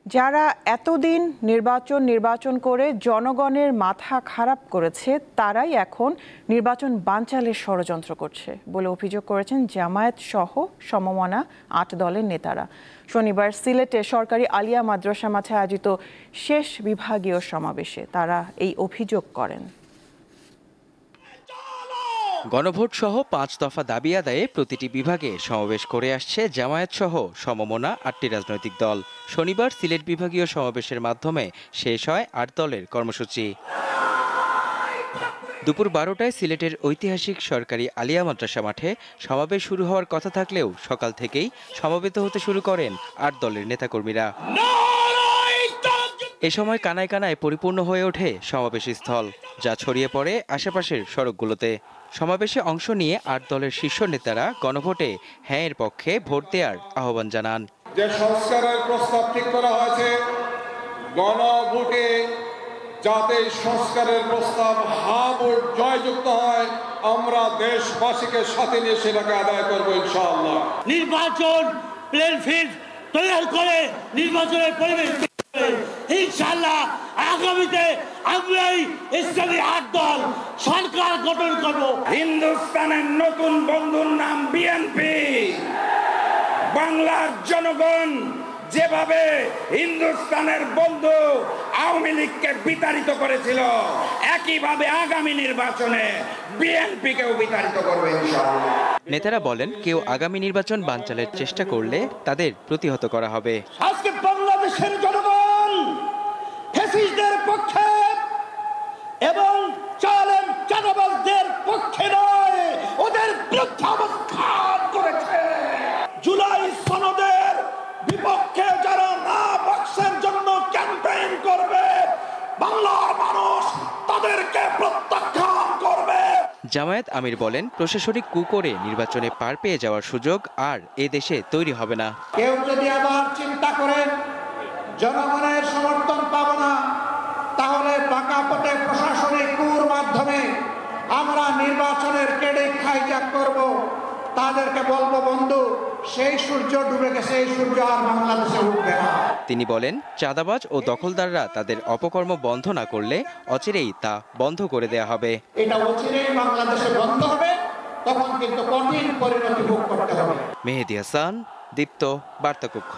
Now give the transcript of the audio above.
যারা এতদিন নির্বাচন করে জনগণের মাথা খারাপ করেছে তারাই এখন নির্বাচন বানচালের ষড়যন্ত্র করছে বলে অভিযোগ করেছেন জামায়াত সহ সমমনা ৮ দলের নেতারা। শনিবার সিলেটে সরকারি আলিয়া মাদ্রাসা মাঠে আয়োজিত শেষ বিভাগীয় সমাবেশে তারা এই অভিযোগ করেন। গণভোট সহ ৫ দফা দাবি আদায়ে প্রতিটি বিভাগে সমাবেশ করে আসছে জামায়াত সহ সমমনা ৮টি রাজনৈতিক দল। শনিবার সিলেট বিভাগীয় সমাবেশের মাধ্যমে শেষ হয় ৮ দলের কর্মসূচি। দুপুর ১২টায় সিলেটের ঐতিহাসিক সরকারি আলিয়া মাদ্রাসা মাঠে সমাবেশ শুরু হওয়ার কথা থাকলেও সকাল থেকেই সমবেত হতে শুরু করেন ৮ দলের নেতাকর্মীরা। এ সময় কানায় কানায় পরিপূর্ণ হয়ে ওঠে সমাবেশ স্থল, যা ছড়িয়ে পড়ে আশেপাশের সড়কগুলোতে। সমাবেশে অংশ নিয়ে ৮ দলের শীর্ষ নেতারা গণভোটে হ্যাঁ এর পক্ষে ভোট দেওয়ার আহ্বান জানান। যে সংস্কারের প্রস্তাব ঠিক করা হয়েছে, গণভোটে যাতে সংস্কারের প্রস্তাব হ্যাঁ ভোট জয়যুক্ত হয়, আমরা দেশবাসীকে সাথে নিয়ে সেটাকে আদায় করবো ইনশাআল্লাহ। নির্বাচন প্লেন ফিল্ড তৈরি করে নির্বাচনের পরিবেশ ইনশাআল্লাহ আগামীতে আমরাই ইসলামী ৮ দল সরকার গঠন করব। হিন্দুস্তানের নতুন বন্ধুর নাম বিএনপি। বাংলার জনগণ যেভাবে হিন্দুস্তানের বন্ধু আওয়ামী লীগকে বিতাড়িত করেছিল, একইভাবে আগামী নির্বাচনে বিএনপিকেও বিতাড়িত করবে ইনশাআল্লাহ। নেতারা বলেন, কেউ আগামী নির্বাচন বানচালের চেষ্টা করলে তাদের প্রতিহত করা হবে। আজকে বাংলাদেশের জনগণ ফ্যাসিস্টদের পক্ষে এবং চাঁদাবাজদের পক্ষে নয়, ওদের বিরুদ্ধে অবস্থান করেছে। জুলাই সনদের বিপক্ষে যারা না বাক্সের জন্য ক্যাম্পেইন করবে, বাংলার মানুষ তাদেরকে প্রত্যাখ্যান করবে। জামায়াত আমির বলেন, প্রশাসনিক কু করে নির্বাচনে পার পেয়ে যাওয়ার সুযোগ আর এ দেশে তৈরি হবে না। কেউ যদি আবার চিন্তা করেন জনগণের সমর্থন পাব না, তাহলে বাঁকা পথে প্রশাসনিক কুর মাধ্যমে আমরা নির্বাচনের ক্রেডিট হাইজ্যাক করব, তাদেরকে বলবো, বন্ধু, সেই সূর্য ডুবে গেছে, এই সূর্য আর বাংলাদেশে উঠবে না। তিনি বলেন, চাঁদাবাজ ও দখলদাররা তাদের অপকর্ম বন্ধ না করলে অচিরেই তা বন্ধ করে দেয়া হবে। এটা অচিরেই বাংলাদেশে বন্ধ হবে, তখন কিন্তু কঠিন পরিণতি ভোগ করতে হবে। মেহেদী হাসান, দীপ্ত, বার্তাকক্ষ।